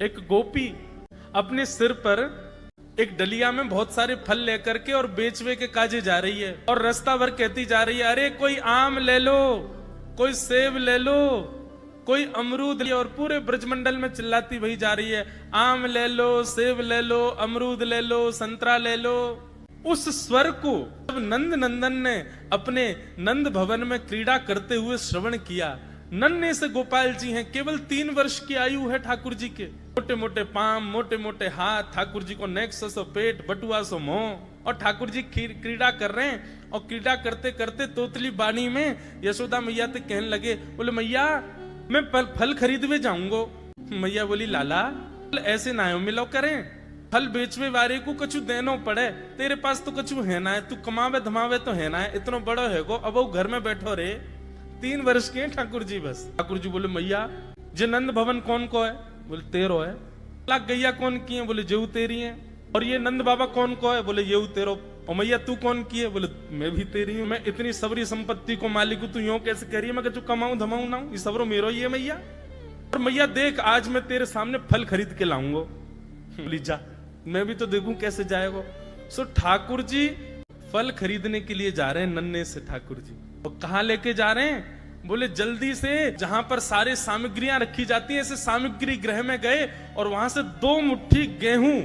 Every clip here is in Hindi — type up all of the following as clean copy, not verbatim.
एक गोपी अपने सिर पर एक डलिया में बहुत सारे फल लेकर के और बेचवे के काजे जा रही है और रास्ता भर कहती जा रही है, अरे कोई आम ले लो, कोई सेब ले लो, कोई अमरूद ले, और पूरे ब्रजमंडल में चिल्लाती वही जा रही है, आम ले लो, सेब ले लो, अमरूद ले लो, संतरा ले लो। उस स्वर को जब नंद नंदन ने अपने नंद भवन में क्रीड़ा करते हुए श्रवण किया, नन्हे से गोपाल जी हैं, केवल 3 वर्ष की आयु है ठाकुर जी के, मोटे मोटे पाम, मोटे मोटे हाथ, ठाकुर जी को नेक्स सो पेट, बटुआ सो मुंह, और ठाकुर जी क्रीड़ा कर रहे हैं। और क्रीड़ा करते करते तोतली बाणी में यशोदा मैया तो कहने लगे, बोले मैया मैं फल खरीदवे जाऊंगा। मैया बोली लाला ऐसे ना हो मिलो करें, फल बेचवे वाले को कछु देनो पड़े, तेरे पास तो कछु है ना है, तू कमावे धमावे तो है ना है, इतना बड़ो है गो, अब वो घर में बैठो रे, 3 वर्ष के हैं ठाकुर जी बस। ठाकुर जी बोले मैया जे नंद भवन कौन को है? बोले तेरो है। लाख गैया कौन की है? बोले जेऊ तेरी है। और ये नंद बाबा कौन को है? बोले येऊ तेरो। और मैया तू कौन की है? बोले मैं भी तेरी हूँ। मैं इतनी सबरी संपत्ति को मालिक हूँ, तू यूं कैसे कह रही है? मैं जो कमाऊं धमाऊं ना, ये सबरो मेरो ही है मैया। और मैया देख आज मैं तेरे सामने फल खरीद के लाऊंगा। बोली जा, मैं भी तो देखूं कैसे जाएगा। सो ठाकुर जी फल खरीदने के लिए जा रहे हैं नन्हे से ठाकुर जी। और कहाँ लेके जा रहे हैं? बोले जल्दी से जहां पर सारे सामग्रियां रखी जाती है, ऐसे सामग्री गृह में गए और वहां से 2 मुट्ठी गेहूं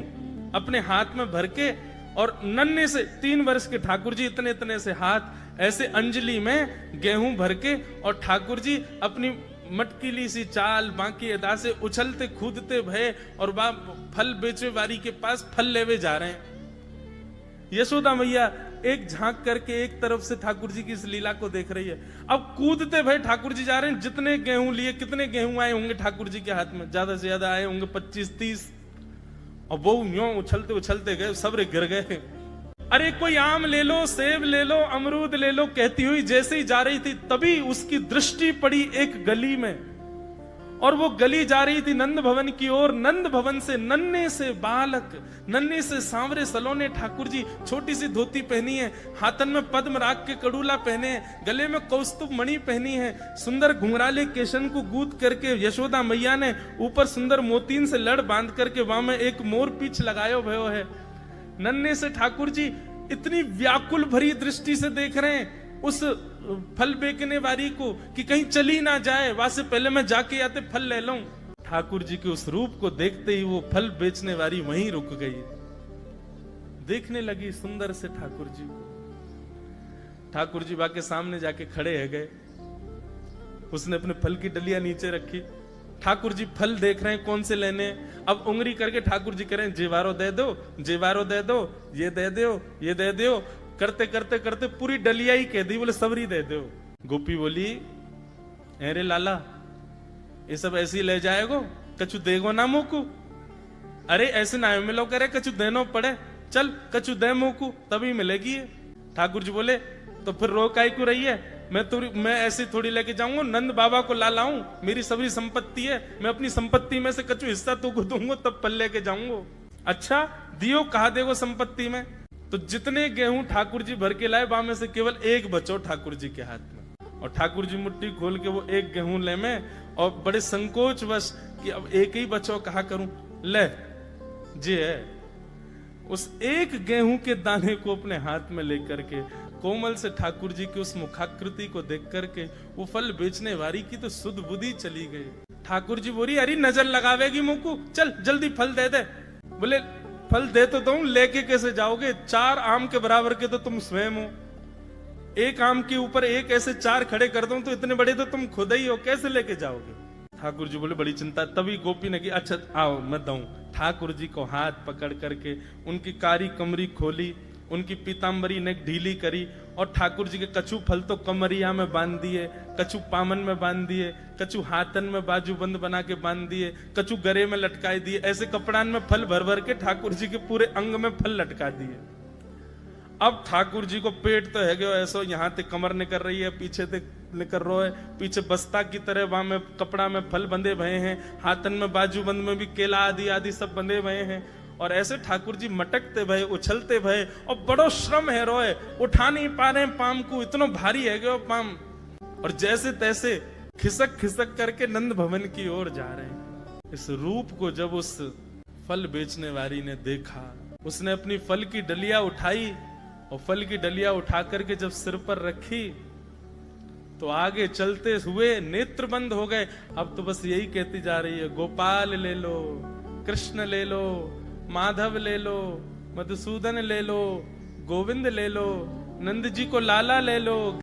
अपने हाथ में भर के, और नन्हे से 3 वर्ष के ठाकुर जी इतने इतने से हाथ ऐसे अंजलि में गेहूं भर के, और ठाकुर जी अपनी मटकीली सी चाल बाकी अदा से उछलते कूदते भय और फल बेचे वारी के पास फल लेवे जा रहे हैं। यशोदा मैया एक झांक करके एक तरफ से ठाकुर जी की इस लीला को देख रही है। अब कूदते भय ठाकुर जी जा रहे हैं। जितने गेहूं लिए, कितने गेहूं आए होंगे ठाकुर जी के हाथ में? ज्यादा से ज्यादा आए होंगे 25-30। और वो यूं उछलते उछलते गए, सब गिर गए। अरे कोई आम ले लो, सेब ले लो, अमरूद ले लो कहती हुई जैसे ही जा रही थी, तभी उसकी दृष्टि पड़ी एक गली में, और वो गली जा रही थी नंद भवन की ओर। नंद भवन से नन्हे से बालक, नन्हे से सांवरे सलोने ठाकुर जी, छोटी सी धोती पहनी है, हाथन में पद्म राग के कड़ूला पहने हैं, गले में कौस्तुभ मणि पहनी है, सुंदर घुंघराले केशन को गूंथ करके यशोदा मैया ने ऊपर सुंदर मोतीन से लड़ बांध करके वहां में एक मोर पीछ लगायो भयो है। नन्हे से ठाकुर जी इतनी व्याकुल भरी दृष्टि से देख रहे हैं उस फल बेचने वाली को कि कहीं चली ना जाए, वहां से पहले मैं जाके आते फल ले लूं। ठाकुर जी के उस रूप को देखते ही वो फल बेचने वाली वहीं रुक गई, देखने लगी सुंदर से ठाकुर जी को। ठाकुर जी बाके सामने जाके खड़े है गए। उसने अपने फल की डलिया नीचे रखी। ठाकुर जी फल देख रहे हैं कौन से लेने। अब उंगली करके ठाकुर जी करें, जेवारो दे दो, जेवारो दे दो, ये दे दो, ये दे दो, करते करते करते पूरी डलिया ही कह दी। बोले सबरी दे दो। गोपी बोली अरे लाला ये सब ऐसे ही ले जाएगो, कछु देगो ना मोकू? अरे ऐसे ना मिलो करे, कछु देनो पड़े, चल कछु दे मोकू तभी मिलेगी। ठाकुर जी बोले तो फिर रोकाई क्यों रही है? मैं ऐसे थोड़ी लेके जाऊंगा, नंद बाबा को ला लाऊं, मेरी सभी संपत्ति है, मैं अपनी संपत्ति में से कछु हिस्सा तुमको दूंगा तब पल लेके जाऊंगा। अच्छा दियो, कहा देगो संपत्ति में? तो जितने गेहूं ठाकुर जी भर के लाए, वहां में से केवल एक बचो ठाकुर जी के हाथ में। और ठाकुर जी मुट्ठी खोल के वो एक गेहूं ले में, और बड़े संकोच वश कि अब एक ही बचो, कहा करूं, ले जे है उस एक गेहूं के दाने को अपने हाथ में लेकर के कोमल से ठाकुर जी की उस मुखाकृति को देख करके वो फल बेचने वाली की तो सुध बुद्धि चली गई। ठाकुर जी बोली अरे नजर लगावेगी मुकू, चल जल्दी फल दे दे। बोले फल दे तो दूं, लेके कैसे जाओगे? 4 आम के बराबर के तो तुम स्वयं हो, एक आम के ऊपर एक ऐसे 4 खड़े कर दूं तो इतने बड़े तो तुम खुद ही हो, कैसे लेके जाओगे? ठाकुर जी बोले बड़ी चिंता। तभी गोपी ने की अच्छा आओ मैं दूं। ठाकुर जी को हाथ पकड़ करके उनकी कारी कमरी खोली, उनकी पीताम्बरी ने ढीली करी, और ठाकुर जी के कछु फल तो कमरिया में बांध दिए, कछु पामन में बांध दिए, कछु हाथन में बाजू बंद बना के बांध दिए, कछु गरे में लटकाई दिए। ऐसे कपड़ान में फल भर भर के ठाकुर जी के पूरे अंग में फल लटका दिए। अब ठाकुर जी को पेट तो है गयो ऐसो, यहाँ ते कमर निकल रही है, पीछे ते निकल रहा है, पीछे बस्ता की तरह वहां में कपड़ा में फल बंधे भये हैं, हाथन में बाजू बंद में भी केला आदि आदि सब बंधे भये हैं। और ऐसे ठाकुर जी मटकते भये, उछलते भये, और बड़ो श्रम है रोए, उठा नहीं पा रहे पाम को, इतना भारी है गयो पाम। और जैसे तैसे खिसक खिसक करके नंद भवन की ओर जा रहे हैं। इस रूप को जब उस फल बेचने वाली ने देखा, उसने अपनी फल की डलिया उठाई और फल की डलिया उठा करके जब सिर पर रखी तो आगे चलते हुए नेत्र बंद हो गए। अब तो बस यही कहती जा रही है, गोपाल ले लो, कृष्ण ले लो, माधव ले लो, मधुसूदन ले लो, गोविंद ले लो, नंद जी को लाला ले लो।